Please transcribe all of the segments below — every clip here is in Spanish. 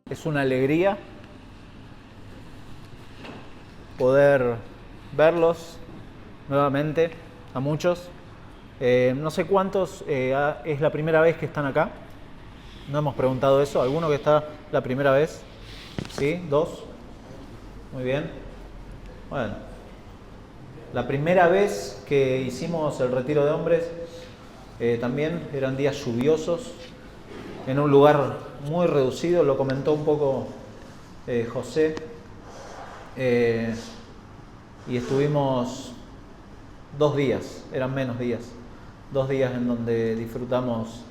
Es una alegría poder verlos nuevamente a muchos. No sé cuántos es la primera vez que están acá. No hemos preguntado eso. ¿Alguno que está la primera vez? ¿Sí? ¿Dos? Muy bien. Bueno, la primera vez que hicimos el retiro de hombres también eran días lluviosos en un lugar muy reducido. Lo comentó un poco José. Y estuvimos 2 días, eran menos días, 2 días en donde disfrutamos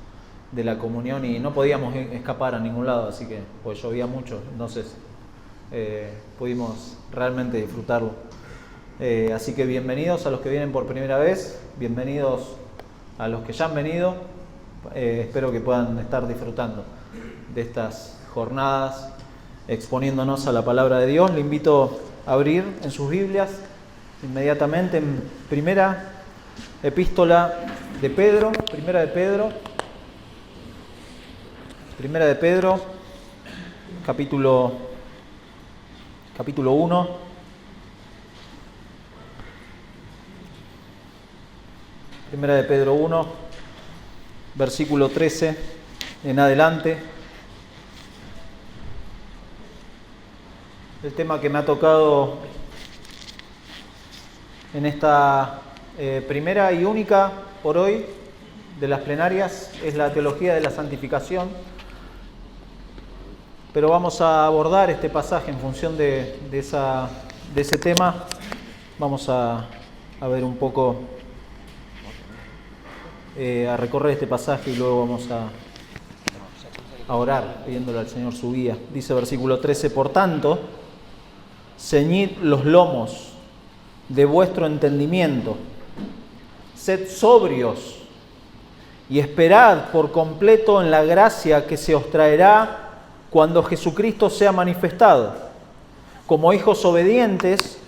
de la comunión y no podíamos escapar a ningún lado, así que pues llovía mucho, entonces pudimos realmente disfrutarlo. Así que bienvenidos a los que vienen por primera vez, bienvenidos a los que ya han venido. Espero que puedan estar disfrutando de estas jornadas exponiéndonos a la palabra de Dios. Le invito a abrir en sus Biblias inmediatamente en primera epístola de Pedro, primera de Pedro, capítulo 1. Primera de Pedro 1, versículo 13 en adelante. El tema que me ha tocado en esta primera y única por hoy de las plenarias es la teología de la santificación, pero vamos a abordar este pasaje en función de ese tema. Vamos a ver un poco, a recorrer este pasaje y luego vamos a orar pidiéndole al Señor su guía. Dice versículo 13: por tanto, ceñid los lomos de vuestro entendimiento, sed sobrios y esperad por completo en la gracia que se os traerá cuando Jesucristo sea manifestado. Como hijos obedientes,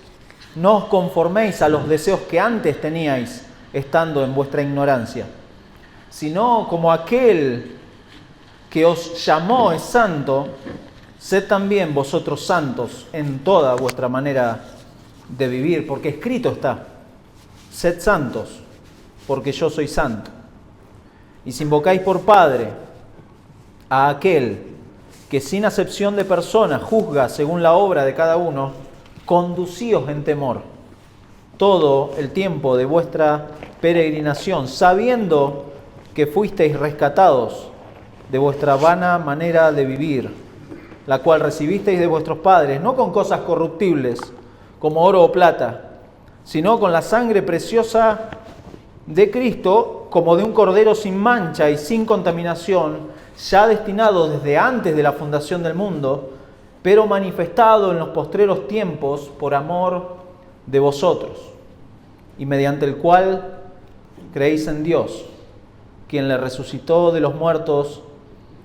no os conforméis a los deseos que antes teníais estando en vuestra ignorancia, sino como aquel que os llamó es santo, sed también vosotros santos en toda vuestra manera de vivir, porque escrito está: sed santos, porque yo soy santo. Y si invocáis por Padre a aquel que sin acepción de persona juzga según la obra de cada uno, conducíos en temor todo el tiempo de vuestra peregrinación, sabiendo que fuisteis rescatados de vuestra vana manera de vivir, la cual recibisteis de vuestros padres, no con cosas corruptibles, como oro o plata, sino con la sangre preciosa de Cristo, como de un cordero sin mancha y sin contaminación, ya destinado desde antes de la fundación del mundo, pero manifestado en los postreros tiempos por amor de vosotros, y mediante el cual creéis en Dios, quien le resucitó de los muertos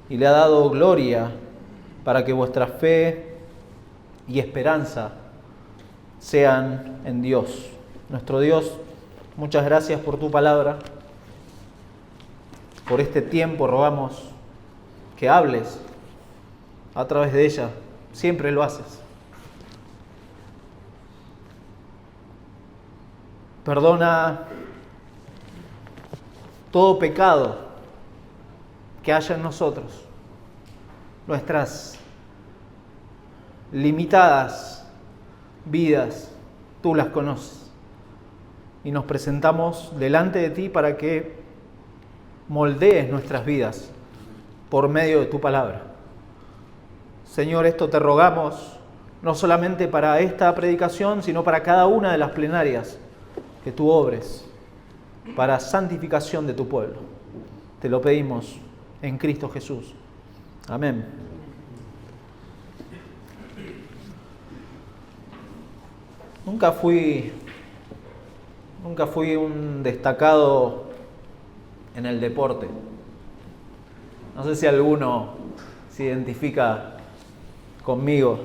y le ha dado gloria, para que vuestra fe y esperanza sean en Dios. Nuestro Dios, muchas gracias por tu palabra. Por este tiempo rogamos que hables a través de ella. Siempre lo haces. Perdona todo pecado que haya en nosotros, nuestras limitadas vidas, tú las conoces. Y nos presentamos delante de ti para que moldees nuestras vidas por medio de tu palabra. Señor, esto te rogamos no solamente para esta predicación, sino para cada una de las plenarias que tú obres para santificación de tu pueblo. Te lo pedimos en Cristo Jesús. Amén. Nunca fui un destacado en el deporte. No sé si alguno se identifica conmigo.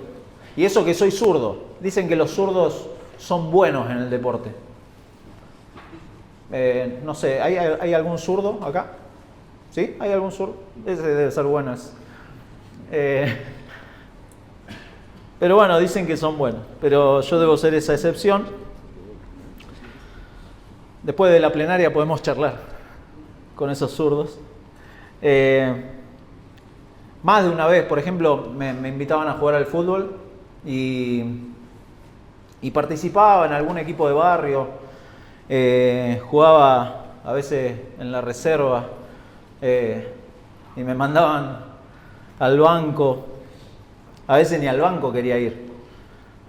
Y eso que soy zurdo. Dicen que los zurdos son buenos en el deporte. No sé, ¿hay algún zurdo acá? ¿Sí? ¿Hay algún zurdo? Ese debe ser bueno. Pero bueno, dicen que son buenos. Pero yo debo ser esa excepción. Después de la plenaria podemos charlar con esos zurdos. Más de una vez, por ejemplo, me invitaban a jugar al fútbol y participaba en algún equipo de barrio. Jugaba a veces en la reserva y me mandaban al banco. A veces ni al banco quería ir,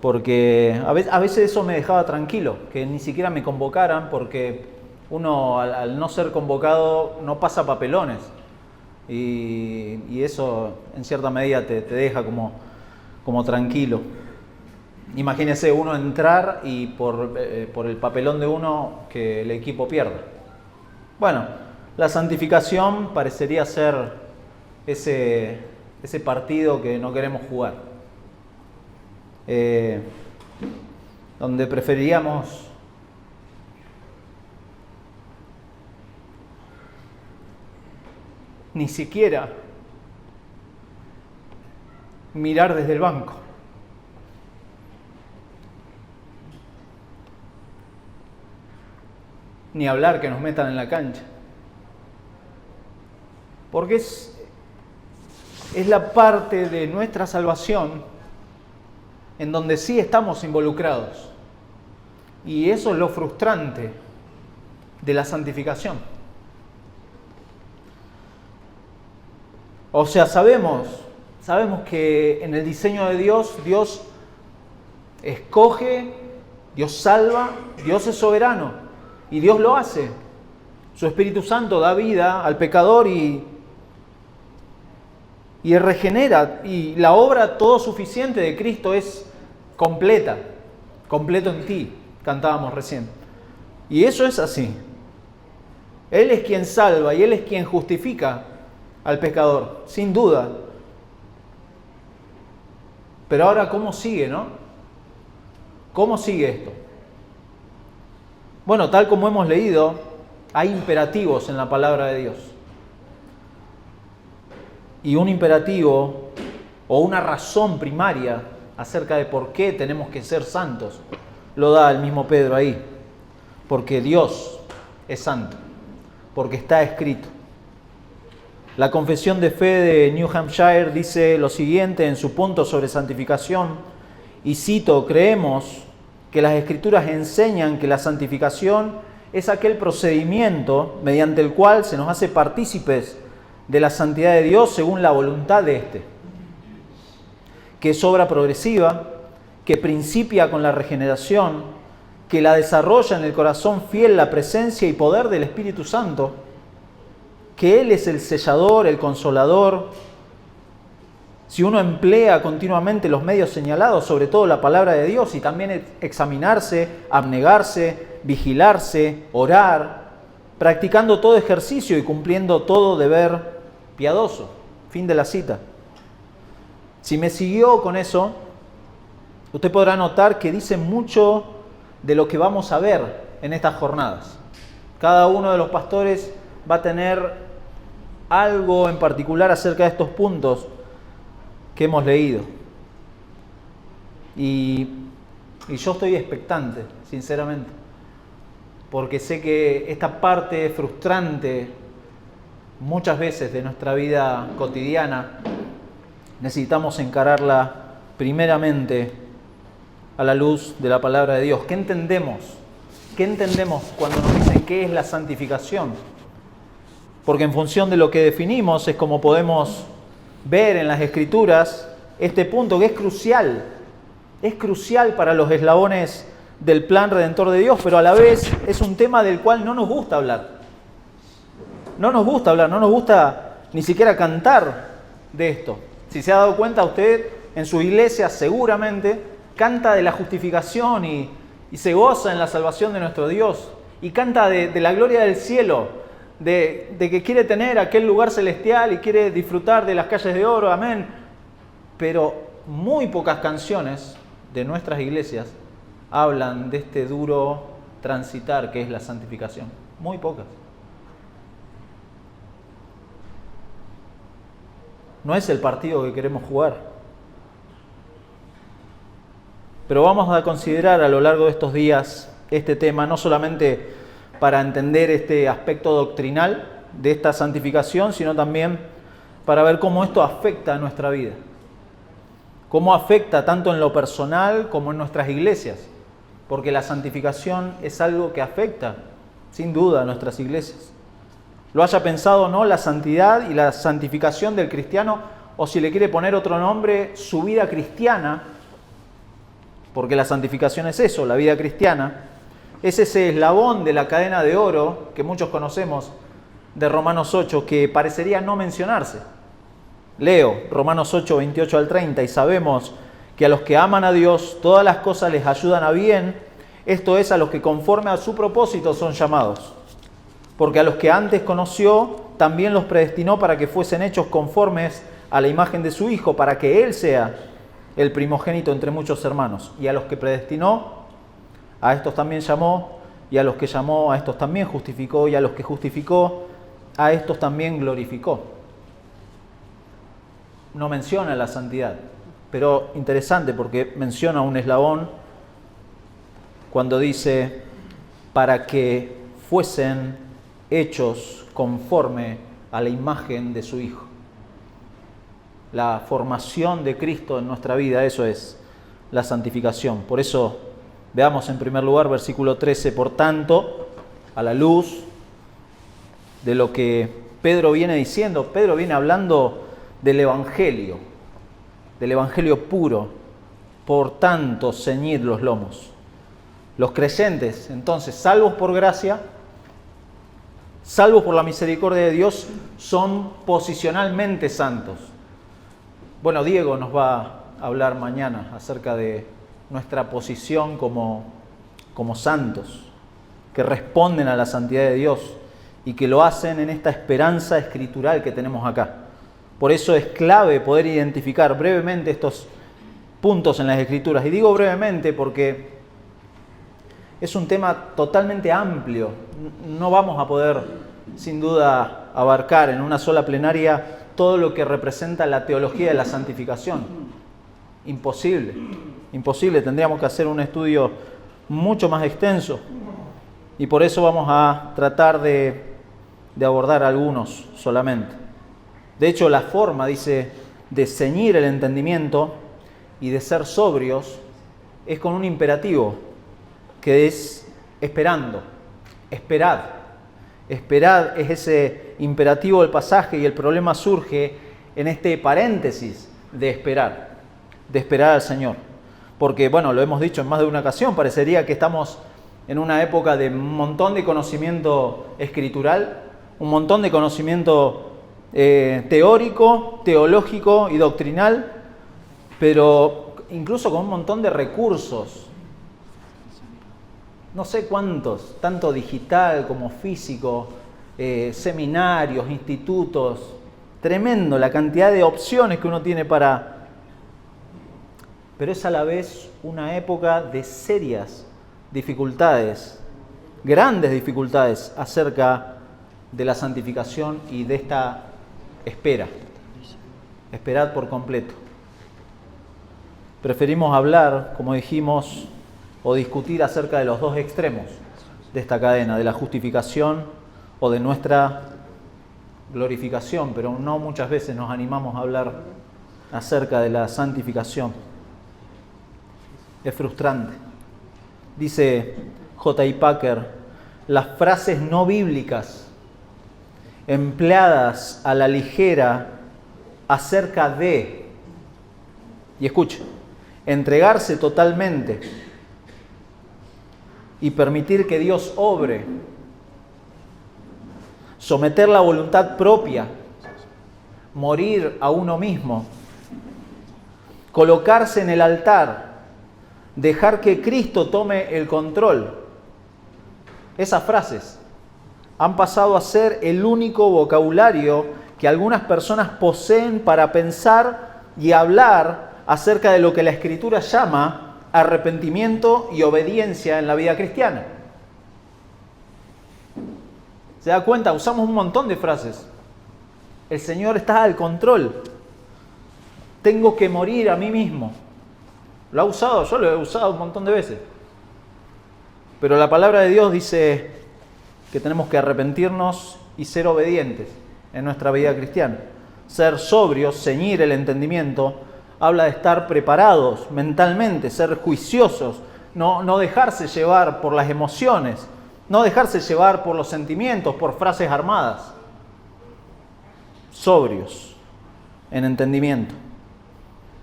porque a veces eso me dejaba tranquilo, que ni siquiera me convocaran, porque uno al no ser convocado no pasa papelones y eso en cierta medida te deja como tranquilo. Imagínese uno entrar y por el papelón de uno que el equipo pierda. Bueno, la santificación parecería ser ese partido que no queremos jugar, donde preferiríamos ni siquiera mirar desde el banco. Ni hablar que nos metan en la cancha. Porque es la parte de nuestra salvación en donde sí estamos involucrados. Y eso es lo frustrante de la santificación. O sea, sabemos que en el diseño de Dios, Dios escoge, Dios salva, Dios es soberano y Dios lo hace. Su Espíritu Santo da vida al pecador y regenera, y la obra todo suficiente de Cristo es completa, completo en ti, cantábamos recién. Y eso es así. Él es quien salva y Él es quien justifica al pecador, sin duda. Pero ahora, ¿cómo sigue, no? ¿Cómo sigue esto? Bueno, tal como hemos leído, hay imperativos en la palabra de Dios. Y un imperativo o una razón primaria acerca de por qué tenemos que ser santos lo da el mismo Pedro ahí. Porque Dios es santo, porque está escrito. La Confesión de Fe de New Hampshire dice lo siguiente en su punto sobre santificación, y cito: creemos que las Escrituras enseñan que la santificación es aquel procedimiento mediante el cual se nos hace partícipes de la santidad de Dios según la voluntad de éste, que es obra progresiva, que principia con la regeneración, que la desarrolla en el corazón fiel la presencia y poder del Espíritu Santo, que Él es el sellador, el consolador. Si uno emplea continuamente los medios señalados, sobre todo la palabra de Dios, y también examinarse, abnegarse, vigilarse, orar, practicando todo ejercicio y cumpliendo todo deber piadoso. Fin de la cita. Si me siguió con eso, usted podrá notar que dice mucho de lo que vamos a ver en estas jornadas. Cada uno de los pastores va a tener algo en particular acerca de estos puntos que hemos leído. Y yo estoy expectante, sinceramente, porque sé que esta parte frustrante muchas veces de nuestra vida cotidiana necesitamos encararla primeramente a la luz de la palabra de Dios. ¿Qué entendemos? ¿Qué entendemos cuando nos dicen qué es la santificación? Porque en función de lo que definimos es como podemos ver en las Escrituras este punto que es crucial para los eslabones del plan redentor de Dios, pero a la vez es un tema del cual no nos gusta hablar. No nos gusta ni siquiera cantar de esto. Si se ha dado cuenta, usted en su iglesia seguramente canta de la justificación y se goza en la salvación de nuestro Dios, y canta de la gloria del cielo, de que quiere tener aquel lugar celestial y quiere disfrutar de las calles de oro, amén. Pero muy pocas canciones de nuestras iglesias hablan de este duro transitar que es la santificación. Muy pocas. No es el partido que queremos jugar. Pero vamos a considerar a lo largo de estos días este tema, no solamente para entender este aspecto doctrinal de esta santificación, sino también para ver cómo esto afecta a nuestra vida. Cómo afecta tanto en lo personal como en nuestras iglesias. Porque la santificación es algo que afecta, sin duda, a nuestras iglesias. Lo haya pensado o no, la santidad y la santificación del cristiano, o si le quiere poner otro nombre, su vida cristiana, porque la santificación es eso, la vida cristiana, es ese eslabón de la cadena de oro que muchos conocemos de Romanos 8, que parecería no mencionarse. Leo Romanos 8, 28 al 30, y sabemos que a los que aman a Dios, todas las cosas les ayudan a bien, esto es, a los que conforme a su propósito son llamados. Porque a los que antes conoció, también los predestinó para que fuesen hechos conformes a la imagen de su Hijo, para que Él sea el primogénito entre muchos hermanos. Y a los que predestinó, a estos también llamó, y a los que llamó, a estos también justificó, y a los que justificó, a estos también glorificó. No menciona la santidad, pero interesante porque menciona un eslabón cuando dice para que fuesen hechos conforme a la imagen de su Hijo. La formación de Cristo en nuestra vida, eso es la santificación. Por eso, veamos en primer lugar versículo 13, por tanto, a la luz de lo que Pedro viene diciendo, Pedro viene hablando del Evangelio puro, por tanto, ceñid los lomos. Los creyentes, entonces, salvos por gracia, salvos por la misericordia de Dios, son posicionalmente santos. Bueno, Diego nos va a hablar mañana acerca de nuestra posición como santos, que responden a la santidad de Dios y que lo hacen en esta esperanza escritural que tenemos acá. Por eso es clave poder identificar brevemente estos puntos en las Escrituras. Y digo brevemente porque es un tema totalmente amplio. No vamos a poder, sin duda, abarcar en una sola plenaria todo lo que representa la teología de la santificación. Imposible, imposible. Tendríamos que hacer un estudio mucho más extenso. Y por eso vamos a tratar de abordar algunos solamente. De hecho, la forma, dice, de ceñir el entendimiento y de ser sobrios es con un imperativo, que es esperando. Esperad. Esperad es ese imperativo del pasaje y el problema surge en este paréntesis de esperar al Señor. Porque, bueno, lo hemos dicho en más de una ocasión, parecería que estamos en una época de un montón de conocimiento escritural, un montón de conocimiento teórico, teológico y doctrinal, pero incluso con un montón de recursos. No sé cuántos, tanto digital como físico, seminarios, institutos, tremendo la cantidad de opciones que uno tiene para... Pero es a la vez una época de serias dificultades, grandes dificultades acerca de la santificación y de esta espera. Esperad por completo. Preferimos hablar, como dijimos, o discutir acerca de los dos extremos de esta cadena, de la justificación o de nuestra glorificación, pero no muchas veces nos animamos a hablar acerca de la santificación. Es frustrante. Dice J.I. Packer, las frases no bíblicas empleadas a la ligera acerca de, y escuche, entregarse totalmente y permitir que Dios obre, someter la voluntad propia, morir a uno mismo, colocarse en el altar, dejar que Cristo tome el control. Esas frases han pasado a ser el único vocabulario que algunas personas poseen para pensar y hablar acerca de lo que la Escritura llama arrepentimiento y obediencia en la vida cristiana. ¿Se da cuenta? Usamos un montón de frases. El Señor está al control. Tengo que morir a mí mismo. Lo ha usado, yo lo he usado un montón de veces. Pero la palabra de Dios dice que tenemos que arrepentirnos y ser obedientes en nuestra vida cristiana. Ser sobrios, ceñir el entendimiento, habla de estar preparados mentalmente, ser juiciosos, no dejarse llevar por las emociones, no dejarse llevar por los sentimientos, por frases armadas. Sobrios en entendimiento.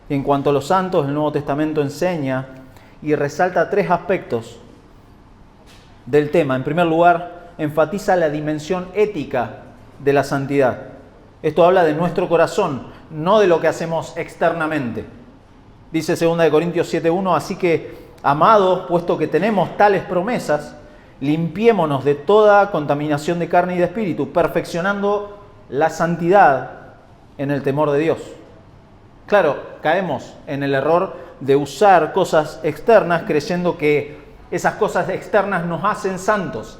Y en cuanto a los santos, el Nuevo Testamento enseña y resalta 3 aspectos del tema. En primer lugar, enfatiza la dimensión ética de la santidad. Esto habla de nuestro corazón, no de lo que hacemos externamente. Dice 2 Corintios 7:1, así que, amados, puesto que tenemos tales promesas, limpiémonos de toda contaminación de carne y de espíritu, perfeccionando la santidad en el temor de Dios. Claro, caemos en el error de usar cosas externas creyendo que esas cosas externas nos hacen santos.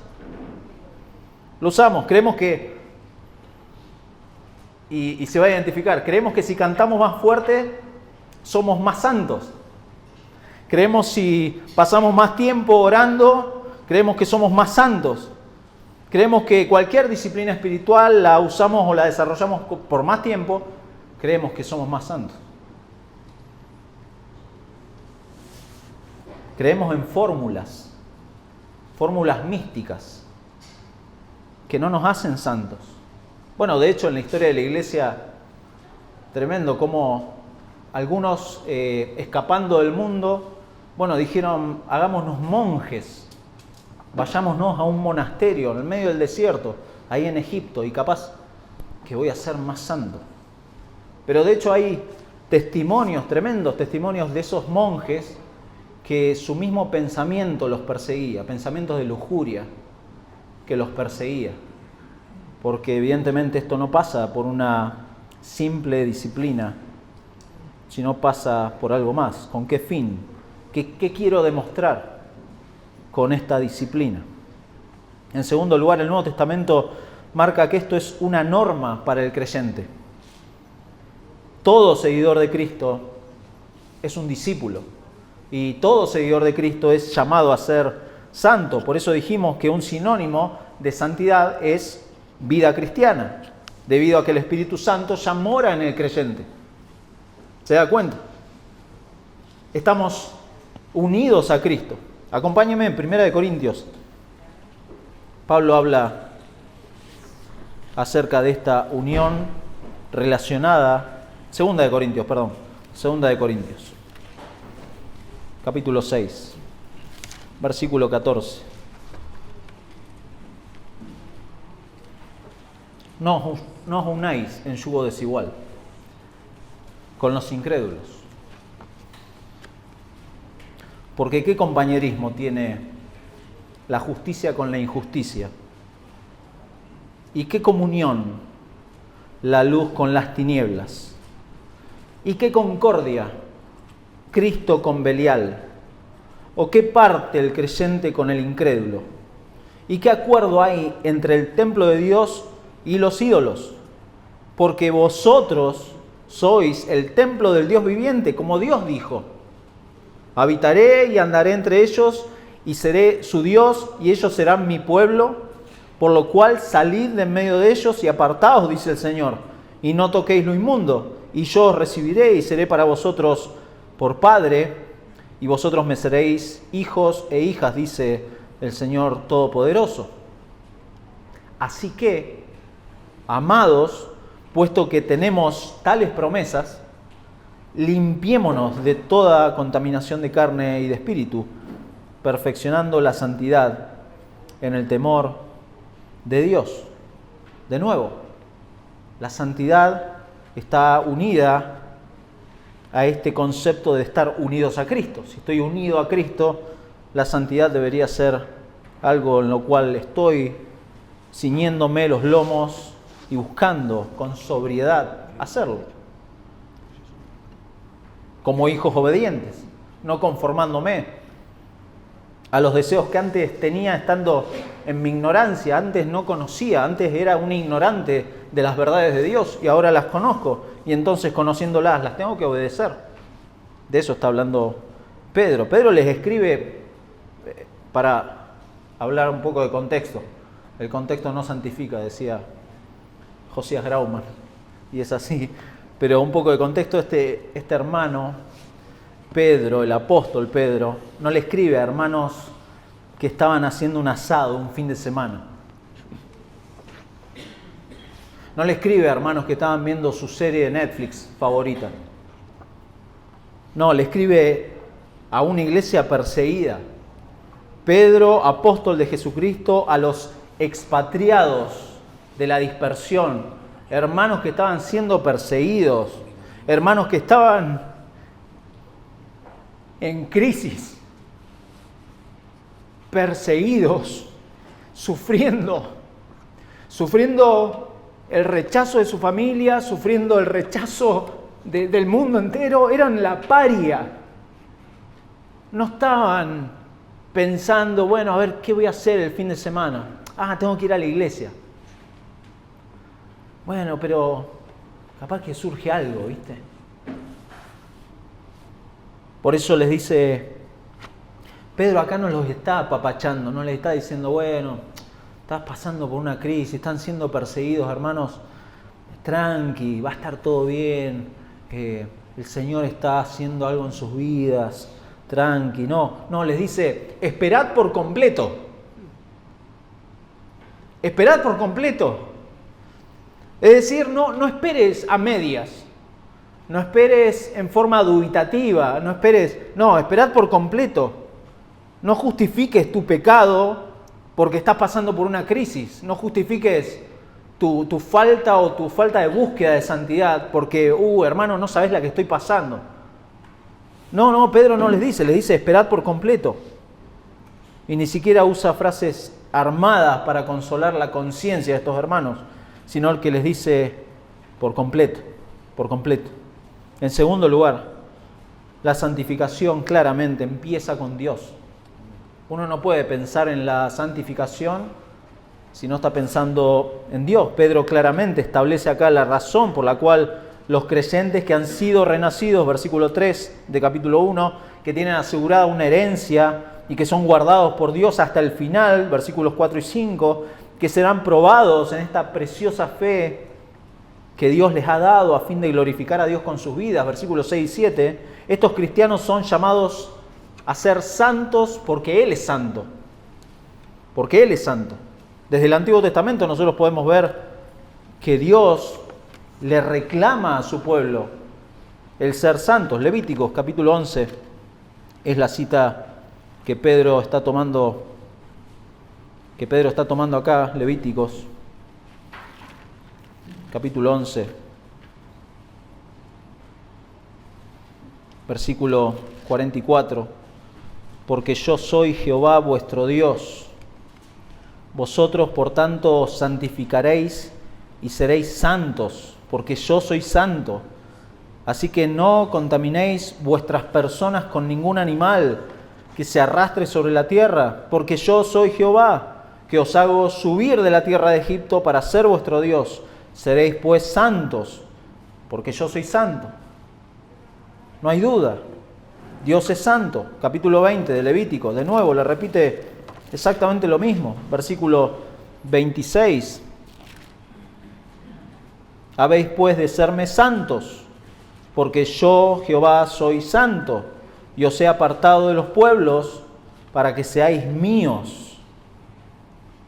Lo usamos, creemos que, y se va a identificar, creemos que si cantamos más fuerte somos más santos. Creemos si pasamos más tiempo orando, creemos que somos más santos. Creemos que cualquier disciplina espiritual la usamos o la desarrollamos por más tiempo, creemos que somos más santos. Creemos en fórmulas místicas que no nos hacen santos. Bueno, de hecho en la historia de la iglesia, tremendo cómo algunos escapando del mundo, dijeron, hagámonos monjes. Vayámonos a un monasterio en el medio del desierto, ahí en Egipto, y capaz que voy a ser más santo. Pero de hecho hay testimonios, tremendos testimonios de esos monjes que su mismo pensamiento los perseguía, pensamientos de lujuria que los perseguía. Porque evidentemente esto no pasa por una simple disciplina, sino pasa por algo más. ¿Con qué fin? ¿Qué quiero demostrar con esta disciplina? En segundo lugar, el Nuevo Testamento marca que esto es una norma para el creyente. Todo seguidor de Cristo es un discípulo y todo seguidor de Cristo es llamado a ser santo. Por eso dijimos que un sinónimo de santidad es vida cristiana, debido a que el Espíritu Santo ya mora en el creyente. ¿Se da cuenta? Estamos unidos a Cristo. Acompáñenme en 1 Corintios. Pablo habla acerca de esta unión relacionada. 2 Corintios, capítulo 6, versículo 14. No os unáis en yugo desigual con los incrédulos. Porque ¿qué compañerismo tiene la justicia con la injusticia? ¿Y qué comunión la luz con las tinieblas? ¿Y qué concordia Cristo con Belial? ¿O qué parte el creyente con el incrédulo? ¿Y qué acuerdo hay entre el templo de Dios y los ídolos? Porque vosotros sois el templo del Dios viviente, como Dios dijo. Habitaré y andaré entre ellos y seré su Dios y ellos serán mi pueblo, por lo cual salid de en medio de ellos y apartaos, dice el Señor, y no toquéis lo inmundo, y yo os recibiré y seré para vosotros por Padre, y vosotros me seréis hijos e hijas, dice el Señor Todopoderoso. Así que, amados, puesto que tenemos tales promesas, limpiémonos de toda contaminación de carne y de espíritu, perfeccionando la santidad en el temor de Dios. De nuevo, la santidad está unida a este concepto de estar unidos a Cristo. Si estoy unido a Cristo, la santidad debería ser algo en lo cual estoy ciñéndome los lomos y buscando con sobriedad hacerlo. Como hijos obedientes, no conformándome a los deseos que antes tenía estando en mi ignorancia. Antes no conocía, antes era un ignorante de las verdades de Dios y ahora las conozco y entonces conociéndolas las tengo que obedecer. De eso está hablando Pedro les escribe, para hablar un poco de contexto. El contexto no santifica, decía Josías Grauman, y es así. Pero un poco de contexto, este hermano, Pedro, el apóstol Pedro, no le escribe a hermanos que estaban haciendo un asado un fin de semana. No le escribe a hermanos que estaban viendo su serie de Netflix favorita. No, le escribe a una iglesia perseguida. Pedro, apóstol de Jesucristo, a los expatriados de la dispersión, hermanos que estaban siendo perseguidos, hermanos que estaban en crisis, perseguidos, sufriendo el rechazo de su familia, sufriendo el rechazo del mundo entero. Eran la paria. No estaban pensando, bueno, a ver, ¿qué voy a hacer el fin de semana? Tengo que ir a la iglesia. Bueno, pero capaz que surge algo, ¿viste? Por eso les dice, Pedro acá no los está apapachando, no les está diciendo, bueno, estás pasando por una crisis, están siendo perseguidos, hermanos, tranqui, va a estar todo bien, el Señor está haciendo algo en sus vidas, tranqui. No, les dice, esperad por completo. Esperad por completo. Es decir, no esperes a medias. No esperes en forma dubitativa. Esperad por completo. No justifiques tu pecado porque estás pasando por una crisis. No justifiques tu falta de búsqueda de santidad porque, hermano, no sabes la que estoy pasando. No, Pedro no les dice esperad por completo. Y ni siquiera usa frases armadas para consolar la conciencia de estos hermanos, sino el que les dice por completo. En segundo lugar, la santificación claramente empieza con Dios. Uno no puede pensar en la santificación si no está pensando en Dios. Pedro claramente establece acá la razón por la cual los creyentes que han sido renacidos, versículo 3 de capítulo 1, que tienen asegurada una herencia y que son guardados por Dios hasta el final, versículos 4 y 5, que serán probados en esta preciosa fe que Dios les ha dado a fin de glorificar a Dios con sus vidas, versículos 6 y 7, estos cristianos son llamados a ser santos porque Él es santo. Porque Él es santo. Desde el Antiguo Testamento nosotros podemos ver que Dios le reclama a su pueblo el ser santos. Levíticos capítulo 11 es la cita que Pedro está tomando acá. Levíticos capítulo 11 versículo 44. Porque yo soy Jehová vuestro Dios. Vosotros por tanto os santificaréis y seréis santos, porque yo soy santo. Así que no contaminéis vuestras personas con ningún animal que se arrastre sobre la tierra, porque yo soy Jehová, que os hago subir de la tierra de Egipto para ser vuestro Dios. Seréis pues santos, porque yo soy santo. No hay duda. Dios es santo. Capítulo 20 de Levítico, de nuevo, le repite exactamente lo mismo. Versículo 26. Habéis pues de serme santos, porque yo, Jehová, soy santo, y os he apartado de los pueblos para que seáis míos.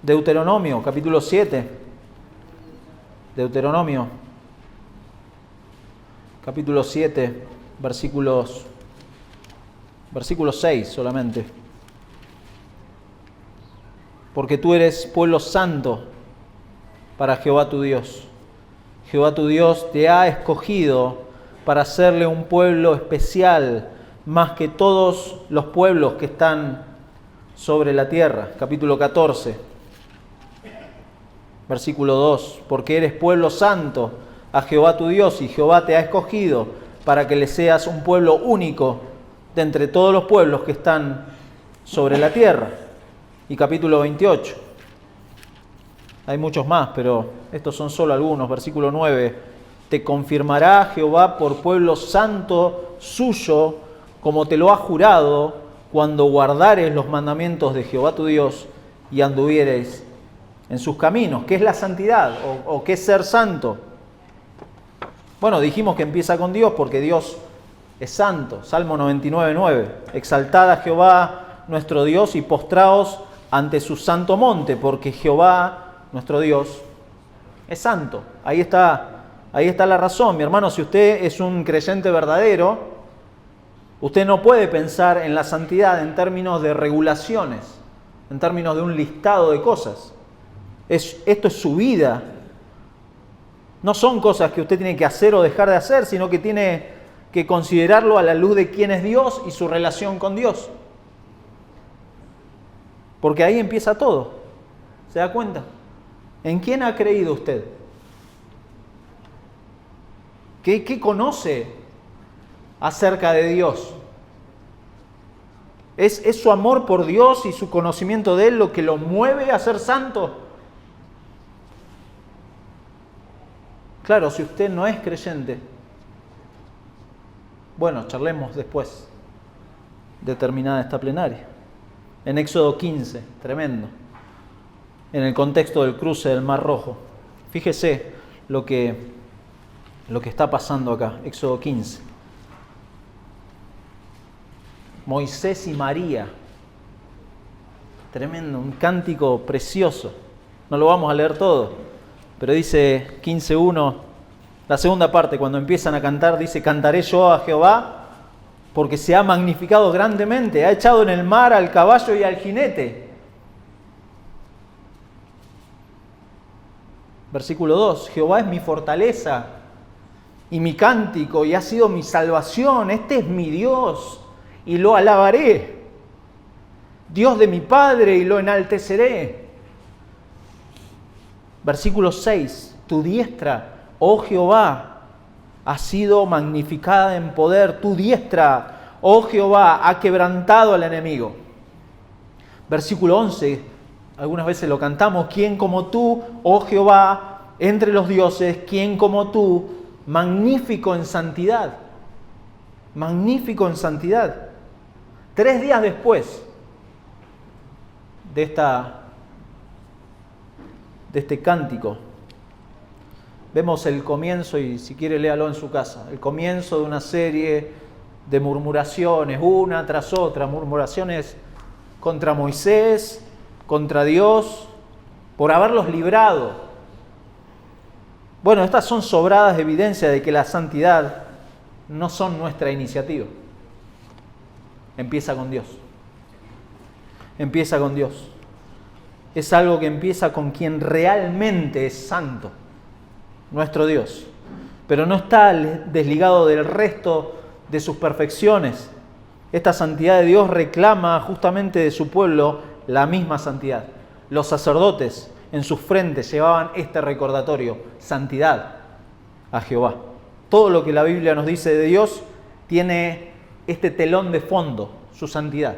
Deuteronomio, capítulo 7. Deuteronomio, capítulo 7, versículo 6 solamente. Porque tú eres pueblo santo para Jehová tu Dios. Jehová tu Dios te ha escogido para hacerle un pueblo especial, más que todos los pueblos que están sobre la tierra. Capítulo 14, versículo 2. Porque eres pueblo santo a Jehová tu Dios, y Jehová te ha escogido para que le seas un pueblo único de entre todos los pueblos que están sobre la tierra. Y capítulo 28. Hay muchos más, pero estos son solo algunos. Versículo 9. Te confirmará Jehová por pueblo santo suyo, como te lo ha jurado, cuando guardares los mandamientos de Jehová tu Dios y anduvieres en sus caminos. ¿Qué es la santidad o qué es ser santo? Bueno, dijimos que empieza con Dios porque Dios es santo. Salmo 99:9. Exaltad a Jehová nuestro Dios y postraos ante su santo monte, porque Jehová nuestro Dios es santo. Ahí está la razón. Mi hermano, si usted es un creyente verdadero, usted no puede pensar en la santidad en términos de regulaciones, en términos de un listado de cosas. Esto es su vida. No son cosas que usted tiene que hacer o dejar de hacer, sino que tiene que considerarlo a la luz de quién es Dios y su relación con Dios. Porque ahí empieza todo. ¿Se da cuenta? ¿En quién ha creído usted? ¿Qué conoce acerca de Dios? ¿Es su amor por Dios y su conocimiento de Él lo que lo mueve a ser santo? Claro, si usted no es creyente, bueno, charlemos después de terminada esta plenaria. En Éxodo 15, tremendo, en el contexto del cruce del Mar Rojo. Fíjese lo que está pasando acá, Éxodo 15. Moisés y María, tremendo, un cántico precioso. No lo vamos a leer todo, pero dice 15:1, la segunda parte, cuando empiezan a cantar, dice: cantaré yo a Jehová, porque se ha magnificado grandemente, ha echado en el mar al caballo y al jinete. Versículo 2, Jehová es mi fortaleza y mi cántico, y ha sido mi salvación. Este es mi Dios, y lo alabaré. Dios de mi Padre, y lo enalteceré. Versículo 6, tu diestra, oh Jehová, ha sido magnificada en poder. Tu diestra, oh Jehová, ha quebrantado al enemigo. Versículo 11, algunas veces lo cantamos: ¿quién como tú, oh Jehová, entre los dioses? ¿Quién como tú, magnífico en santidad? Magnífico en santidad. 3 días después de este cántico, vemos el comienzo, y si quiere léalo en su casa, el comienzo de una serie de murmuraciones, una tras otra, murmuraciones contra Moisés, contra Dios, por haberlos librado. Bueno, estas son sobradas evidencias de que la santidad no son nuestra iniciativa. Empieza con Dios. Empieza con Dios. Es algo que empieza con quien realmente es santo, nuestro Dios. Pero no está desligado del resto de sus perfecciones. Esta santidad de Dios reclama justamente de su pueblo la misma santidad. Los sacerdotes en sus frentes llevaban este recordatorio: santidad a Jehová. Todo lo que la Biblia nos dice de Dios tiene este telón de fondo, su santidad.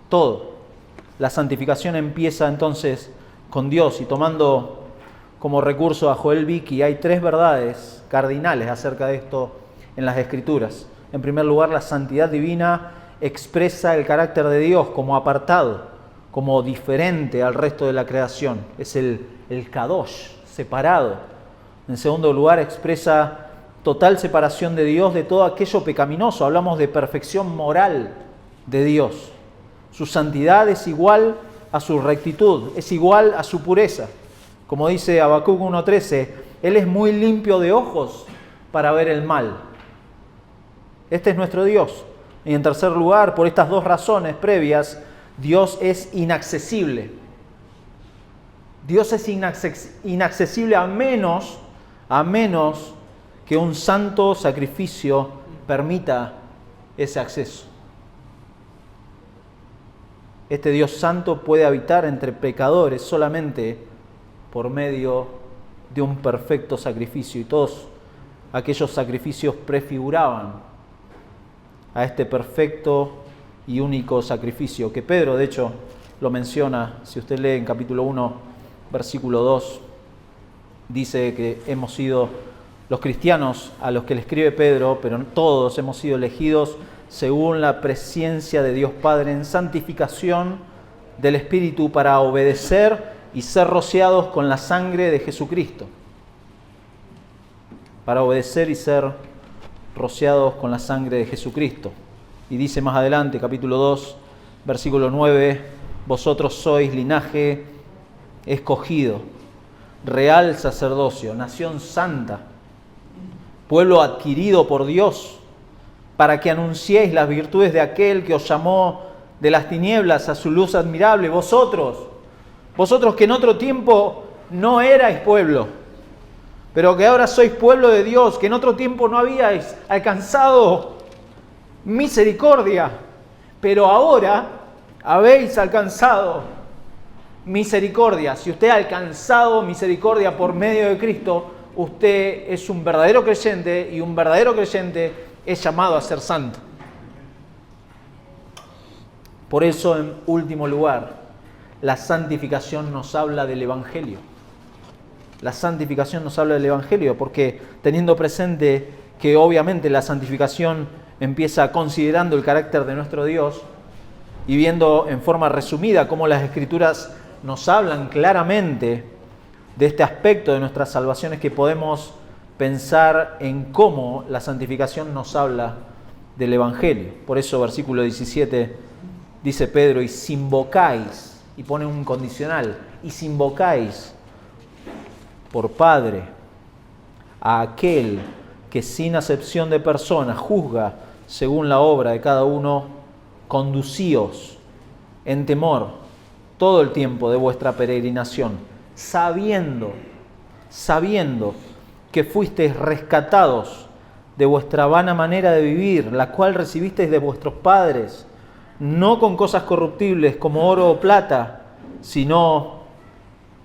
Todo. La santificación empieza entonces con Dios, y tomando como recurso a Joel Vicky, hay 3 verdades cardinales acerca de esto en las Escrituras. En primer lugar, la santidad divina expresa el carácter de Dios como apartado, como diferente al resto de la creación. Es el Kadosh, separado. En segundo lugar, expresa total separación de Dios de todo aquello pecaminoso. Hablamos de perfección moral de Dios. Su santidad es igual a su rectitud, es igual a su pureza. Como dice Habacuc 1:13, Él es muy limpio de ojos para ver el mal. Este es nuestro Dios. Y en tercer lugar, por estas 2 razones previas, Dios es inaccesible. Dios es inaccesible a menos que un santo sacrificio permita ese acceso. Este Dios santo puede habitar entre pecadores solamente por medio de un perfecto sacrificio, y todos aquellos sacrificios prefiguraban a este perfecto y único sacrificio, que Pedro de hecho lo menciona. Si usted lee en capítulo 1, versículo 2, dice que hemos sido los cristianos a los que le escribe Pedro, pero todos hemos sido elegidos según la presencia de Dios Padre en santificación del Espíritu para obedecer y ser rociados con la sangre de Jesucristo. Para obedecer y ser rociados con la sangre de Jesucristo. Y dice más adelante, capítulo 2, versículo 9, vosotros sois linaje escogido, real sacerdocio, nación santa, pueblo adquirido por Dios, para que anunciéis las virtudes de aquel que os llamó de las tinieblas a su luz admirable. Vosotros que en otro tiempo no erais pueblo, pero que ahora sois pueblo de Dios, que en otro tiempo no habíais alcanzado misericordia, pero ahora habéis alcanzado misericordia. Si usted ha alcanzado misericordia por medio de Cristo, usted es un verdadero creyente, y un verdadero creyente es llamado a ser santo. Por eso, en último lugar, la santificación nos habla del Evangelio. La santificación nos habla del Evangelio, porque teniendo presente que obviamente la santificación empieza considerando el carácter de nuestro Dios y viendo en forma resumida cómo las Escrituras nos hablan claramente de este aspecto de nuestras salvaciones, que podemos pensar en cómo la santificación nos habla del Evangelio. Por eso, versículo 17, dice Pedro, y si invocáis, y pone un condicional, y si invocáis por Padre a aquel que sin acepción de personas juzga según la obra de cada uno, conducíos en temor todo el tiempo de vuestra peregrinación, sabiendo que fuisteis rescatados de vuestra vana manera de vivir, la cual recibisteis de vuestros padres, no con cosas corruptibles como oro o plata, sino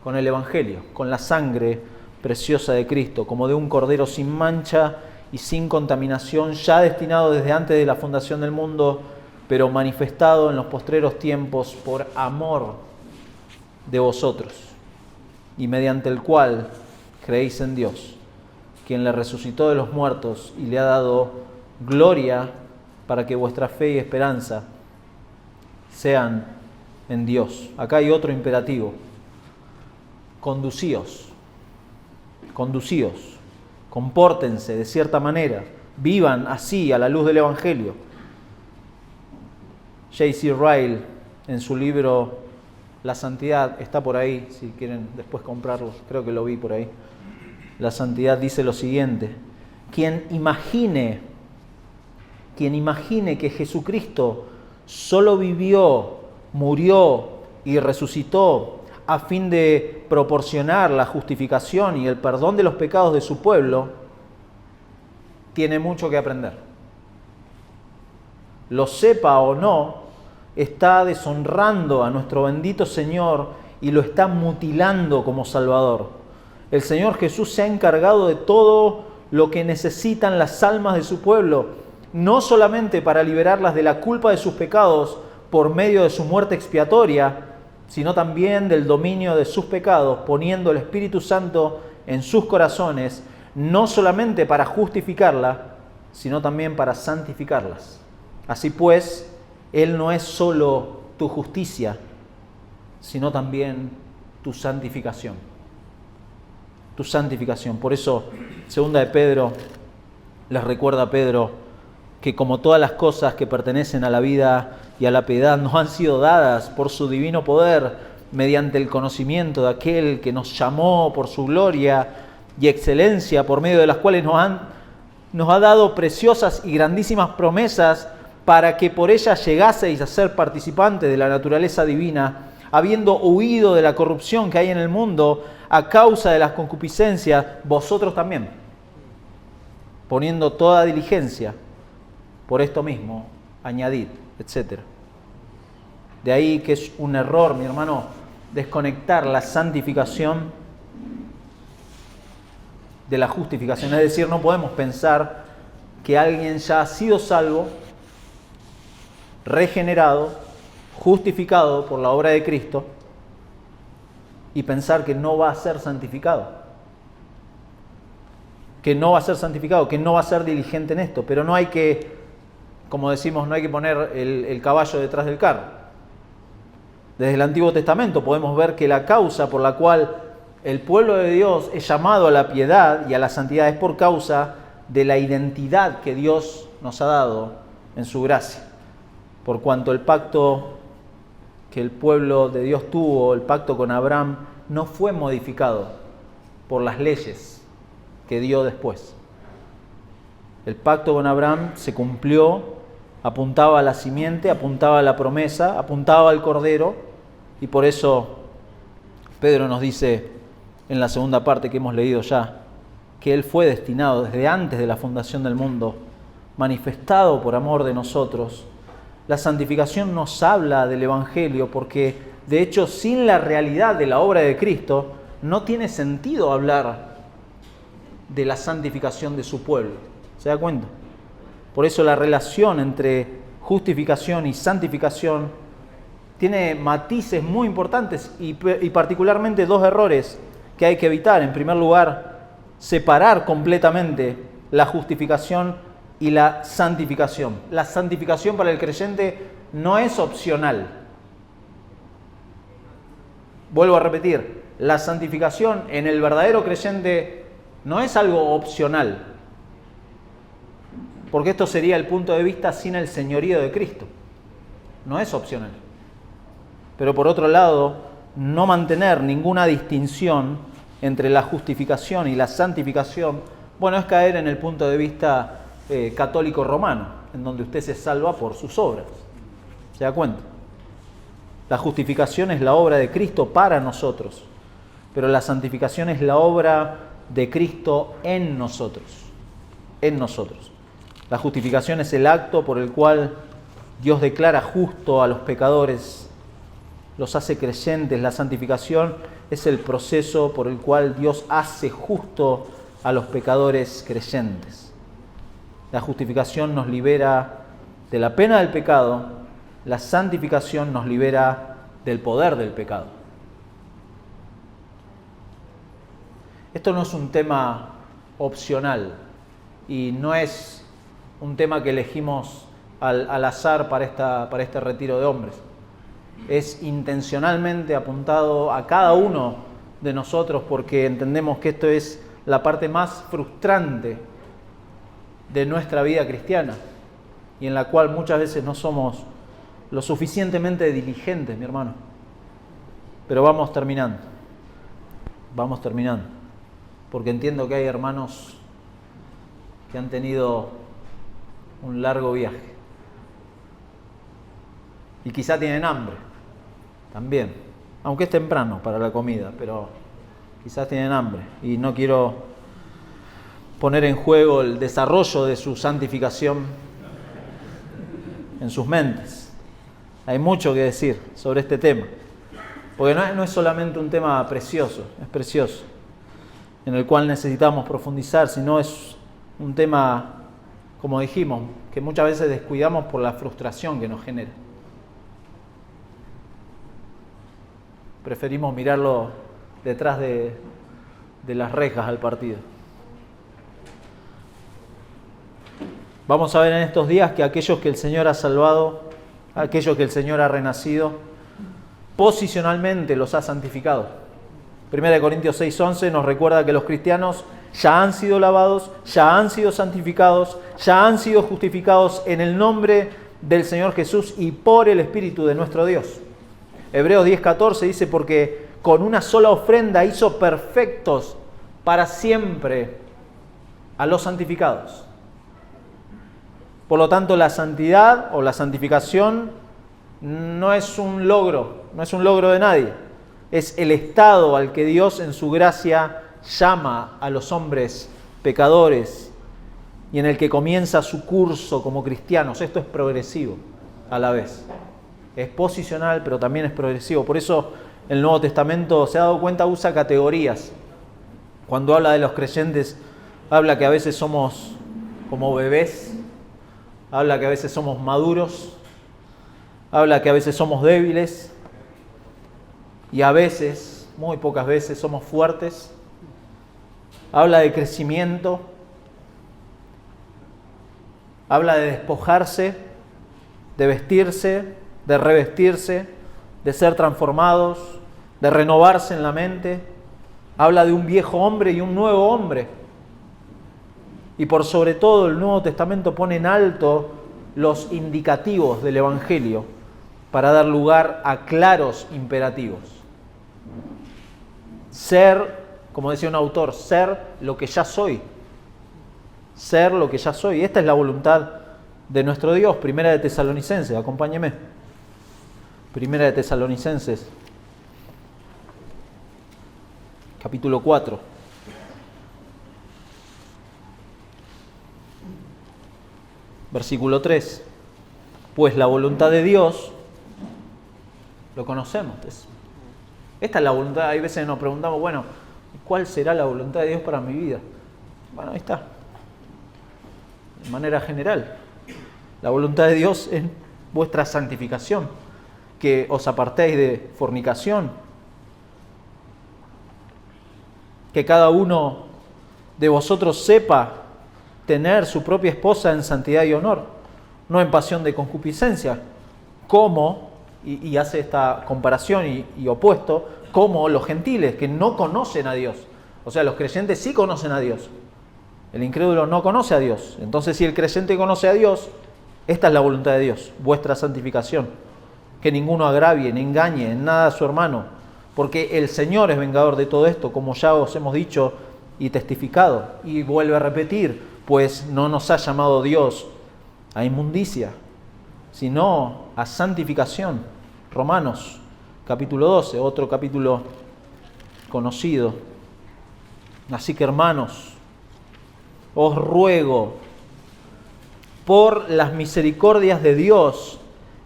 con el Evangelio, con la sangre preciosa de Cristo, como de un cordero sin mancha y sin contaminación, ya destinado desde antes de la fundación del mundo, pero manifestado en los postreros tiempos por amor de vosotros, y mediante el cual creéis en Dios, quien le resucitó de los muertos y le ha dado gloria, para que vuestra fe y esperanza sean en Dios. Acá hay otro imperativo: conducíos, compórtense de cierta manera, vivan así a la luz del Evangelio. J.C. Ryle, en su libro La Santidad, está por ahí, si quieren después comprarlo, creo que lo vi por ahí. La Santidad dice lo siguiente: quien imagine que Jesucristo solo vivió, murió y resucitó a fin de proporcionar la justificación y el perdón de los pecados de su pueblo, tiene mucho que aprender. Lo sepa o no, está deshonrando a nuestro bendito Señor y lo está mutilando como Salvador. El Señor Jesús se ha encargado de todo lo que necesitan las almas de su pueblo, no solamente para liberarlas de la culpa de sus pecados por medio de su muerte expiatoria, sino también del dominio de sus pecados, poniendo el Espíritu Santo en sus corazones, no solamente para justificarla, sino también para santificarlas. Así pues, Él no es solo tu justicia, sino también tu santificación. Tu santificación. Por eso, segunda de Pedro, les recuerda a Pedro que como todas las cosas que pertenecen a la vida y a la piedad nos han sido dadas por su divino poder, mediante el conocimiento de aquel que nos llamó por su gloria y excelencia, por medio de las cuales nos ha dado preciosas y grandísimas promesas, para que por ellas llegaseis a ser participantes de la naturaleza divina, habiendo huido de la corrupción que hay en el mundo a causa de las concupiscencias, vosotros también, poniendo toda diligencia, por esto mismo, añadid, etc. De ahí que es un error, mi hermano, desconectar la santificación de la justificación. Es decir, no podemos pensar que alguien ya ha sido salvo, regenerado, justificado por la obra de Cristo, y pensar que no va a ser santificado. Que no va a ser santificado, que no va a ser diligente en esto. Pero no hay que como decimos, no hay que poner el caballo detrás del carro. Desde el Antiguo Testamento podemos ver que la causa por la cual el pueblo de Dios es llamado a la piedad y a la santidad es por causa de la identidad que Dios nos ha dado en su gracia. Por cuanto el pacto que el pueblo de Dios tuvo, el pacto con Abraham, no fue modificado por las leyes que dio después. El pacto con Abraham se cumplió, apuntaba a la simiente, apuntaba a la promesa, apuntaba al Cordero, y por eso Pedro nos dice en la segunda parte que hemos leído ya, que Él fue destinado desde antes de la fundación del mundo, manifestado por amor de nosotros. La santificación nos habla del Evangelio porque, de hecho, sin la realidad de la obra de Cristo, no tiene sentido hablar de la santificación de su pueblo. ¿Se da cuenta? Por eso la relación entre justificación y santificación tiene matices muy importantes y particularmente dos errores que hay que evitar. En primer lugar, separar completamente la justificación y la santificación. La santificación para el creyente no es opcional. Vuelvo a repetir, la santificación en el verdadero creyente no es algo opcional, porque esto sería el punto de vista sin el señorío de Cristo. No es opcional. Pero por otro lado, no mantener ninguna distinción entre la justificación y la santificación, bueno, es caer en el punto de vista católico romano, en donde usted se salva por sus obras. ¿Se da cuenta? La justificación es la obra de Cristo para nosotros, pero la santificación es la obra de Cristo en nosotros. En nosotros. La justificación es el acto por el cual Dios declara justo a los pecadores, los hace creyentes. La santificación es el proceso por el cual Dios hace justo a los pecadores creyentes. La justificación nos libera de la pena del pecado, la santificación nos libera del poder del pecado. Esto no es un tema opcional y no es un tema que elegimos al azar para este retiro de hombres. Es intencionalmente apuntado a cada uno de nosotros porque entendemos que esto es la parte más frustrante de nuestra vida cristiana y en la cual muchas veces no somos lo suficientemente diligentes, mi hermano. Pero vamos terminando, porque entiendo que hay hermanos que han tenido un largo viaje y quizá tienen hambre también, aunque es temprano para la comida, pero quizás tienen hambre y no quiero poner en juego el desarrollo de su santificación en sus mentes. Hay mucho que decir sobre este tema, porque no es solamente un tema precioso, es precioso, en el cual necesitamos profundizar, sino es un tema, como dijimos, que muchas veces descuidamos por la frustración que nos genera. Preferimos mirarlo detrás de las rejas al partido. Vamos a ver en estos días que aquellos que el Señor ha salvado, aquellos que el Señor ha renacido, posicionalmente los ha santificado. 1 Corintios 6:11 nos recuerda que los cristianos ya han sido lavados, ya han sido santificados, ya han sido justificados en el nombre del Señor Jesús y por el Espíritu de nuestro Dios. Hebreos 10:14 dice, porque con una sola ofrenda hizo perfectos para siempre a los santificados. Por lo tanto, la santidad o la santificación no es un logro de nadie. Es el estado al que Dios en su gracia llama a los hombres pecadores y en el que comienza su curso como cristianos. Esto es progresivo a la vez. Es posicional, pero también es progresivo. Por eso el Nuevo Testamento, se ha dado cuenta, usa categorías. Cuando habla de los creyentes, habla que a veces somos como bebés, habla que a veces somos maduros, habla que a veces somos débiles y a veces, muy pocas veces, somos fuertes. Habla de crecimiento. Habla de despojarse, de vestirse, de revestirse, de ser transformados, de renovarse en la mente. Habla de un viejo hombre y un nuevo hombre. Y por sobre todo el Nuevo Testamento pone en alto los indicativos del Evangelio para dar lugar a claros imperativos. Ser, como decía un autor, ser lo que ya soy. Ser lo que ya soy. Esta es la voluntad de nuestro Dios. Primera de Tesalonicenses, acompáñeme. Primera de Tesalonicenses, capítulo 4. Versículo 3. Pues la voluntad de Dios, lo conocemos. Esta es la voluntad. Hay veces nos preguntamos, bueno, ¿cuál será la voluntad de Dios para mi vida? Bueno, ahí está. De manera general, la voluntad de Dios es vuestra santificación, que os apartéis de fornicación, que cada uno de vosotros sepa tener su propia esposa en santidad y honor, no en pasión de concupiscencia, como, y hace esta comparación y opuesto, como los gentiles que no conocen a Dios. O sea, los creyentes sí conocen a Dios. El incrédulo no conoce a Dios. Entonces, si el creyente conoce a Dios, esta es la voluntad de Dios, vuestra santificación. Que ninguno agravie, ni engañe en nada a su hermano, porque el Señor es vengador de todo esto, como ya os hemos dicho y testificado. Y vuelve a repetir, pues no nos ha llamado Dios a inmundicia, sino a santificación. Romanos, capítulo 12, otro capítulo conocido. Así que, hermanos, os ruego por las misericordias de Dios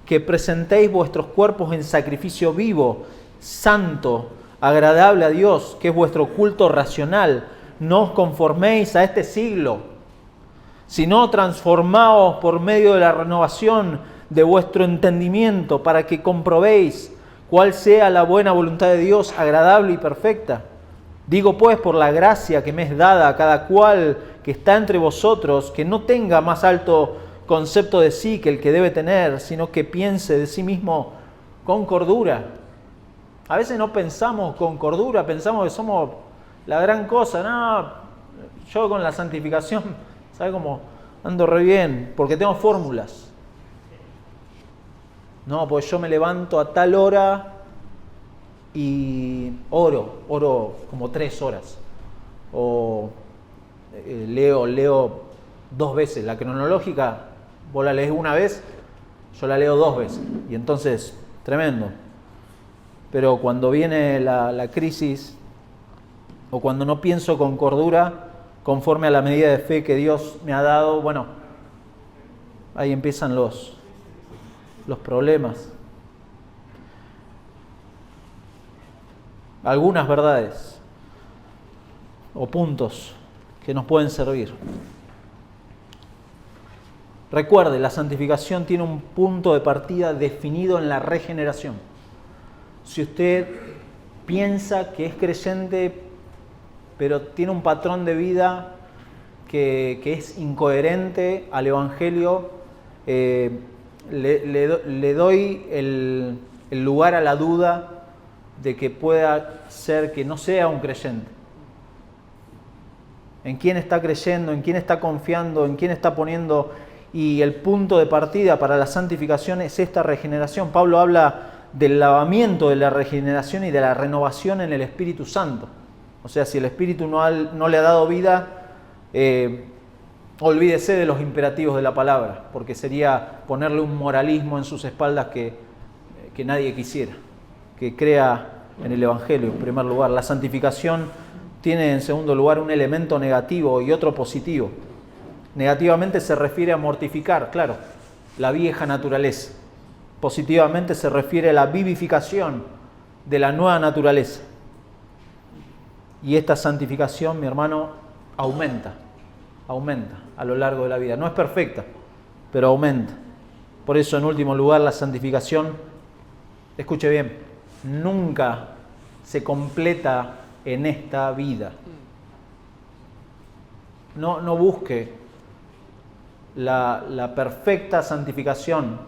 que presentéis vuestros cuerpos en sacrificio vivo, santo, agradable a Dios, que es vuestro culto racional. No os conforméis a este siglo, sino transformaos por medio de la renovación de vuestro entendimiento, para que comprobéis cuál sea la buena voluntad de Dios, agradable y perfecta. Digo pues, por la gracia que me es dada a cada cual que está entre vosotros, que no tenga más alto concepto de sí que el que debe tener, sino que piense de sí mismo con cordura. A veces no pensamos con cordura, pensamos que somos la gran cosa. No, yo con la santificación, ¿sabe cómo? Ando re bien, porque tengo fórmulas. No, pues yo me levanto a tal hora y oro como 3 horas. O leo 2 veces. La cronológica, vos la lees una vez, yo la leo 2 veces. Y entonces, tremendo. Pero cuando viene la crisis, o cuando no pienso con cordura, conforme a la medida de fe que Dios me ha dado, bueno, ahí empiezan los problemas. Algunas verdades o puntos que nos pueden servir. Recuerde, la santificación tiene un punto de partida definido en la regeneración. Si usted piensa que es creyente, pero tiene un patrón de vida que es incoherente al Evangelio, le doy el lugar a la duda de que pueda ser que no sea un creyente. ¿En quién está creyendo? ¿En quién está confiando? ¿En quién está poniendo? Y el punto de partida para la santificación es esta regeneración. Pablo habla del lavamiento de la regeneración y de la renovación en el Espíritu Santo. O sea, si el Espíritu no le ha dado vida, olvídese de los imperativos de la palabra, porque sería ponerle un moralismo en sus espaldas que nadie quisiera, que crea en el Evangelio en primer lugar. La santificación tiene en segundo lugar un elemento negativo y otro positivo. Negativamente se refiere a mortificar, claro, la vieja naturaleza. Positivamente se refiere a la vivificación de la nueva naturaleza. Y esta santificación, mi hermano, aumenta a lo largo de la vida. No es perfecta, pero aumenta. Por eso, en último lugar, la santificación, escuche bien, nunca se completa en esta vida. No busque la perfecta santificación.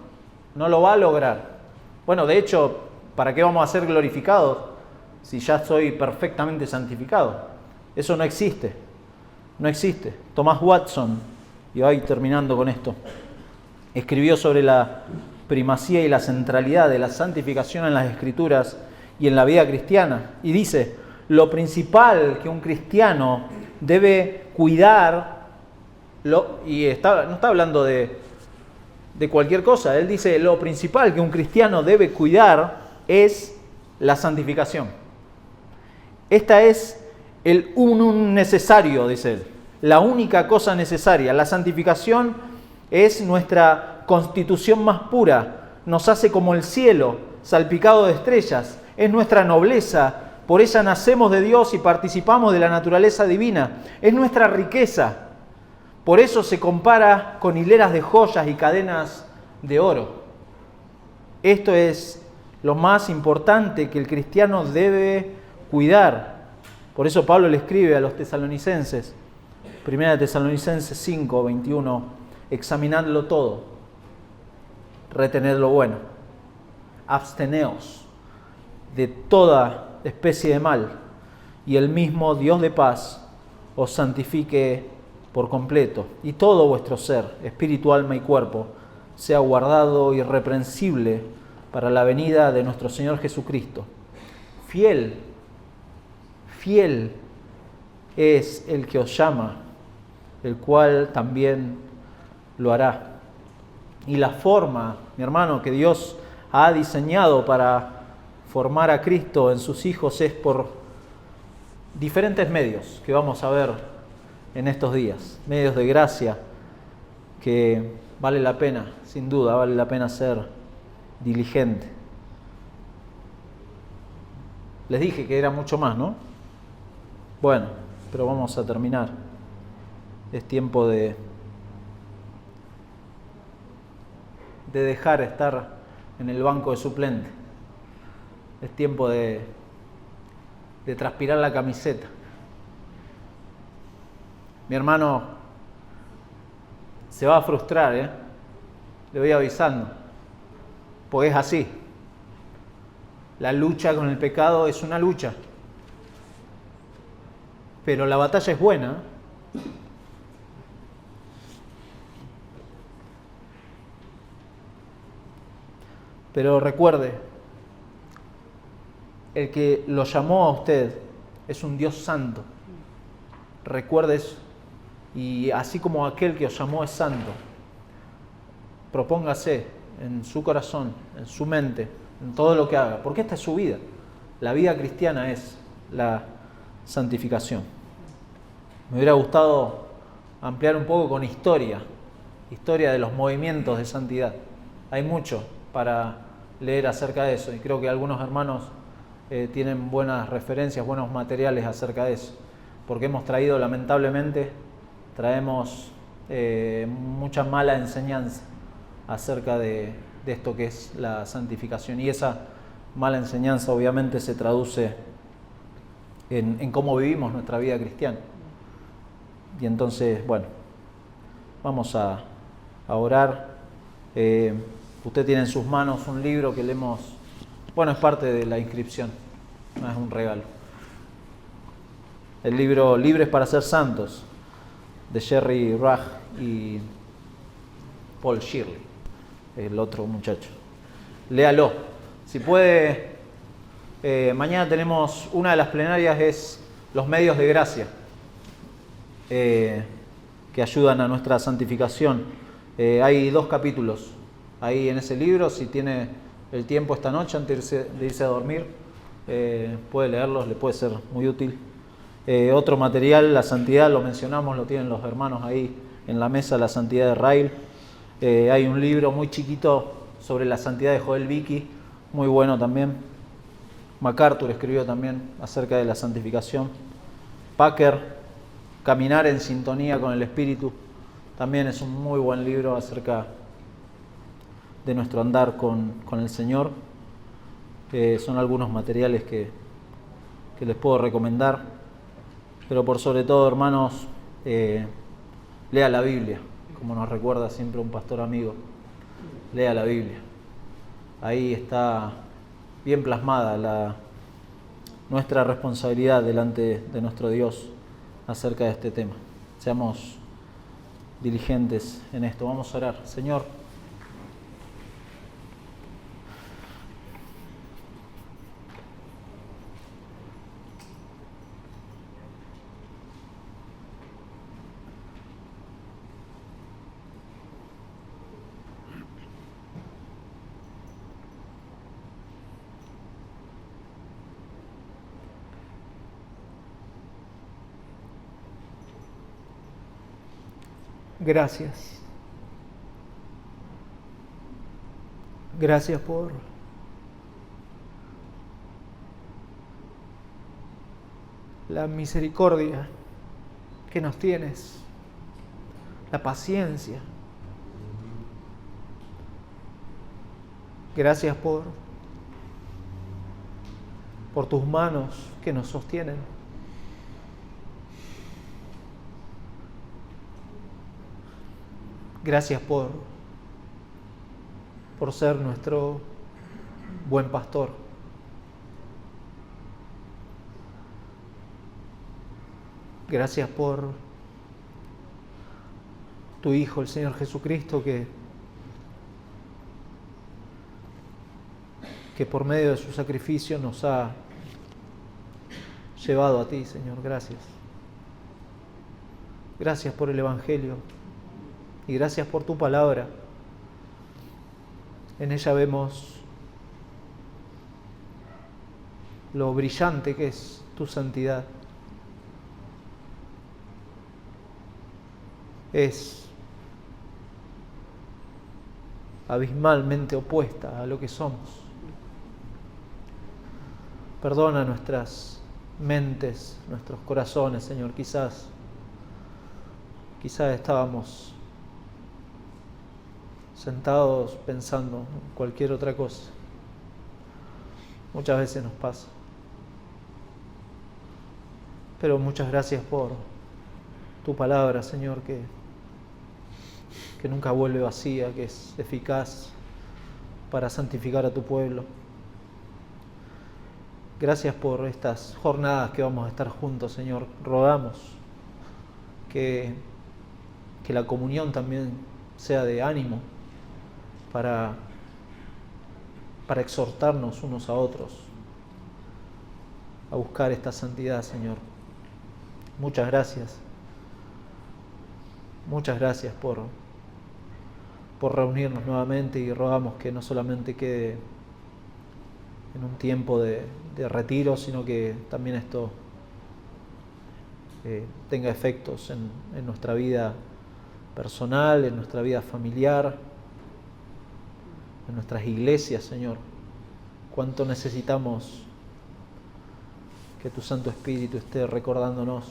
No lo va a lograr. Bueno, de hecho, ¿para qué vamos a ser glorificados si ya soy perfectamente santificado? Eso no existe. No existe. Thomas Watson, y voy terminando con esto, escribió sobre la primacía y la centralidad de la santificación en las Escrituras y en la vida cristiana. Y dice, lo principal que un cristiano debe cuidar, no está hablando de cualquier cosa, él dice, lo principal que un cristiano debe cuidar es la santificación. Esta es el unum necesario, dice él, la única cosa necesaria. La santificación es nuestra constitución más pura, nos hace como el cielo, salpicado de estrellas, es nuestra nobleza, por ella nacemos de Dios y participamos de la naturaleza divina, es nuestra riqueza, por eso se compara con hileras de joyas y cadenas de oro. Esto es lo más importante que el cristiano debe cuidar. Por eso Pablo le escribe a los tesalonicenses, 1 Tesalonicenses 5, 21, examinadlo todo, retened lo bueno, absteneos de toda especie de mal, y el mismo Dios de paz os santifique por completo, y todo vuestro ser, espíritu, alma y cuerpo, sea guardado irreprensible para la venida de nuestro Señor Jesucristo. Fiel es el que os llama, el cual también lo hará. Y la forma, mi hermano, que Dios ha diseñado para formar a Cristo en sus hijos es por diferentes medios que vamos a ver en estos días. Medios de gracia que vale la pena, sin duda, vale la pena ser diligente. Les dije que era mucho más, ¿no? Bueno, pero vamos a terminar. Es tiempo de dejar estar en el banco de suplente. Es tiempo de transpirar la camiseta. Mi hermano se va a frustrar, le voy avisando, porque es así. La lucha con el pecado es una lucha, pero la batalla es buena. Pero recuerde, el que lo llamó a usted es un Dios santo. Recuerde eso. Y así como aquel que os llamó es santo, propóngase en su corazón, en su mente, en todo lo que haga, porque esta es su vida. La vida cristiana es la santificación. Me hubiera gustado ampliar un poco con historia de los movimientos de santidad. Hay mucho para leer acerca de eso y creo que algunos hermanos tienen buenas referencias, buenos materiales acerca de eso, porque hemos traído, lamentablemente, traemos mucha mala enseñanza acerca de esto que es la santificación, y esa mala enseñanza obviamente se traduce en cómo vivimos nuestra vida cristiana. Y entonces, bueno, vamos a orar. Usted tiene en sus manos un libro que le hemos... Bueno, es parte de la inscripción, no es un regalo. El libro Libres para ser Santos, de Jerry Rugg y Paul Shirley, el otro muchacho. Léalo. Si puede, mañana tenemos una de las plenarias, es los medios de gracia, que ayudan a nuestra santificación. Hay 2 capítulos ahí en ese libro. Si tiene el tiempo esta noche antes de irse a dormir, puede leerlos, le puede ser muy útil. Otro material, la santidad, lo mencionamos, lo tienen los hermanos ahí en la mesa, la santidad de Ryle. Hay un libro muy chiquito sobre la santidad de Joel Vicky, muy bueno también. MacArthur escribió también acerca de la santificación. Packer, Caminar en sintonía con el Espíritu, también es un muy buen libro acerca de nuestro andar con el Señor. Son algunos materiales que les puedo recomendar. Pero por sobre todo, hermanos, lea la Biblia, como nos recuerda siempre un pastor amigo, lea la Biblia. Ahí está bien plasmada nuestra responsabilidad delante de nuestro Dios acerca de este tema. Seamos diligentes en esto. Vamos a orar. Señor, gracias. Gracias por la misericordia que nos tienes, la paciencia. Gracias por tus manos que nos sostienen. Gracias por ser nuestro buen pastor. Gracias por tu Hijo, el Señor Jesucristo, que por medio de su sacrificio nos ha llevado a ti, Señor. Gracias. Gracias por el Evangelio y gracias por tu palabra. En ella vemos lo brillante que es tu santidad. Es abismalmente opuesta a lo que somos. Perdona nuestras mentes, nuestros corazones, Señor. Quizás estábamos sentados pensando en cualquier otra cosa. Muchas veces nos pasa. Pero muchas gracias por tu palabra, Señor, que nunca vuelve vacía, que es eficaz para santificar a tu pueblo. Gracias por estas jornadas que vamos a estar juntos, Señor. Rogamos que la comunión también sea de ánimo para exhortarnos unos a otros a buscar esta santidad, Señor. Muchas gracias. Muchas gracias por reunirnos nuevamente y rogamos que no solamente quede en un tiempo de retiro, sino que también esto tenga efectos en nuestra vida personal, en nuestra vida familiar, en nuestras iglesias, Señor. Cuánto necesitamos que tu Santo Espíritu esté recordándonos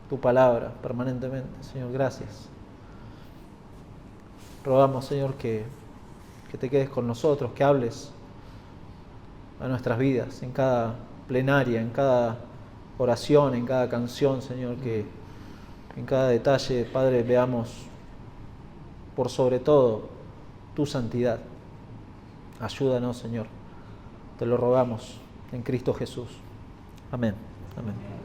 tu palabra permanentemente. Señor, gracias. Rogamos, Señor, que te quedes con nosotros, que hables a nuestras vidas, en cada plenaria, en cada oración, en cada canción, Señor, que en cada detalle, Padre, veamos por sobre todo tu santidad. Ayúdanos, Señor. Te lo rogamos en Cristo Jesús. Amén. Amén.